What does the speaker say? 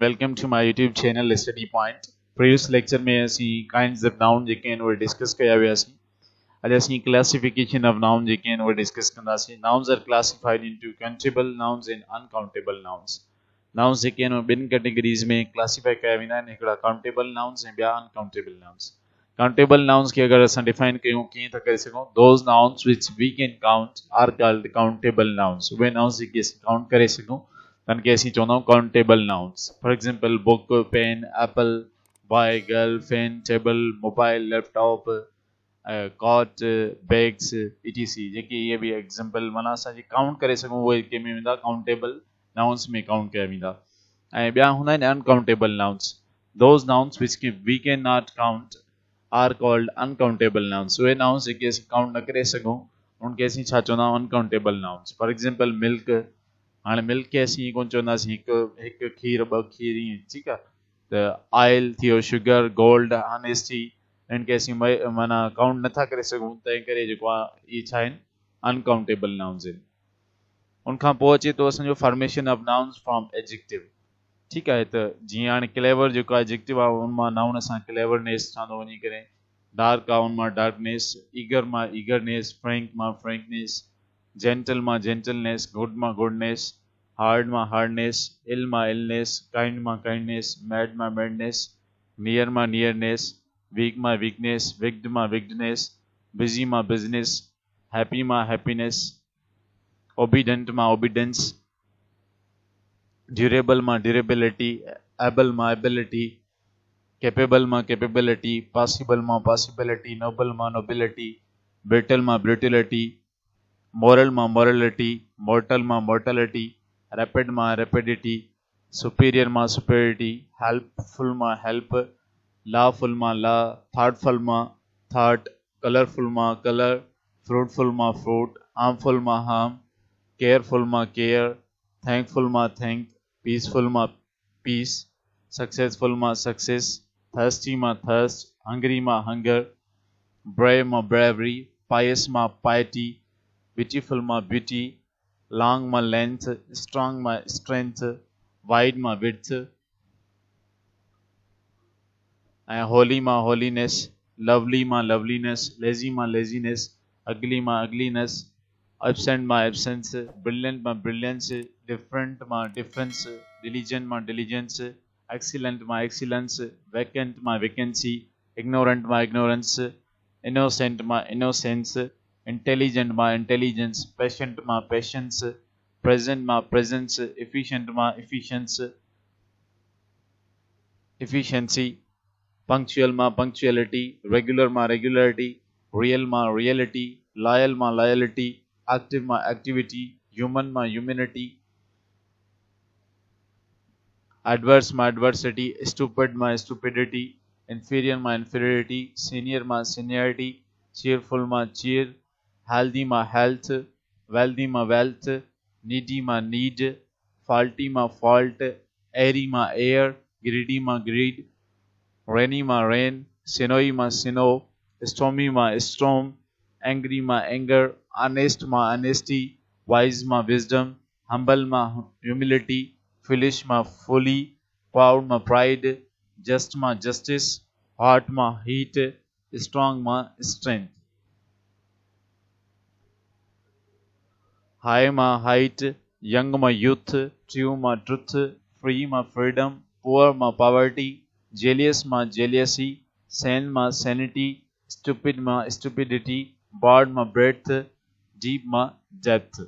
Welcome to my YouTube channel Study Point. Previous lecture में असी kinds of noun जेके हैं वो discuss कया हुआ सी. आज असी classification of noun जेके हैं वो discuss कंदा सी. Nouns are classified into countable nouns and uncountable nouns. Nouns जेके हैं वो बिन categories में classify कया वेंदा आहिनि. हिकिड़ा countable nouns ऐं ॿिया uncountable nouns. Countable nouns खे अगर असां define कयूं कीअं था करे सघूं? Those nouns which we can count are called countable nouns. उहे nouns जेके असीं count करे सघूं तन के असीं चवंदा आहियूं countable nouns. For example, book, pen, apple, boy, girl, fan, table, mobile, laptop, cot, bags, etc. जेके ये भी example माना असां जे count करे सघूं उहे के में वेंदा countable nouns में count कया वेंदा. ऐं ॿिया हूंदा आहिनि uncountable nouns. Those nouns which we cannot count are called uncountable nouns. उहे nouns जेके असीं count न करे सघूं उनखे असीं छा चवंदा आहियूं uncountable nouns. For example, milk. हाँ मिल्क के असीं कोन चवंदासीं हिकु खीर ॿ खीर ईअं ठीकु आहे त ऑयल थियो शुगर गोल्ड ऑनेस्टी इनके असीं माना काउंट नथा करे सघूं तंहिं करे जेको आहे इहे छा आहिनि अनकाउंटेबल नाउन्स आहिनि. उनखां पोइ अचे थो असांजो formation of nouns from adjective. ठीकु आहे त जीअं हाणे क्लेवर जेको आहे एडजेक्टिव आहे उन मां नाउन असां क्लेवरनेस ठहंदो वञी करे डार्क आहे उन मां डार्कनेस ईगर मां ईगरनेस फ्रैंक मां frankness gentle ma gentleness, good ma goodness, hard ma hardness, ill ma illness, kind ma kindness, mad ma madness, near ma nearness, weak ma weakness, wicked ma wickedness, busy ma business, happy ma happiness, obedient ma obedience, durable ma durability, able ma ability, capable ma capability, possible ma possibility, noble ma nobility, brittle ma brutality, moral ma morality, mortal ma mortality, rapid ma rapidity, superior ma superiority, helpful ma help, lawful ma law, thoughtful ma thought, colorful ma color, fruitful ma fruit, harmful ma harm, careful ma care, thankful ma thank, peaceful ma peace, successful ma success, thirsty ma thirst, hungry ma hunger, brave ma bravery, pious ma piety, beautiful ma beauty, long ma length, strong ma strength, wide ma width, and holy ma holiness, lovely ma loveliness, lazy ma laziness, ugly ma ugliness, absent ma absence, brilliant ma brilliance, different ma difference, diligent ma diligence, excellent ma excellence, vacant ma vacancy, ignorant ma ignorance, innocent ma innocence, intelligent ma intelligence, patient ma patience, present ma presence, efficient ma efficiency, punctual ma punctuality, regular ma regularity, real ma reality, loyal ma loyalty, active ma activity, human ma humanity, adverse ma adversity, stupid ma stupidity, inferior ma inferiority, senior ma seniority, cheerful ma cheer, healthy ma health, wealthy ma wealth, needy ma need, faulty ma fault, airy ma air, greedy ma greed, rainy ma rain, snowy ma snow, stormy ma storm, angry ma anger, honest ma honesty, wise ma wisdom, humble ma humility, foolish ma folly, proud ma pride, just ma justice, hot ma heat, strong ma strength. High ma height, young ma youth, true ma truth, free ma freedom, poor ma poverty, jealous ma jealousy, sane ma sanity, stupid ma stupidity, broad ma breadth, deep ma depth.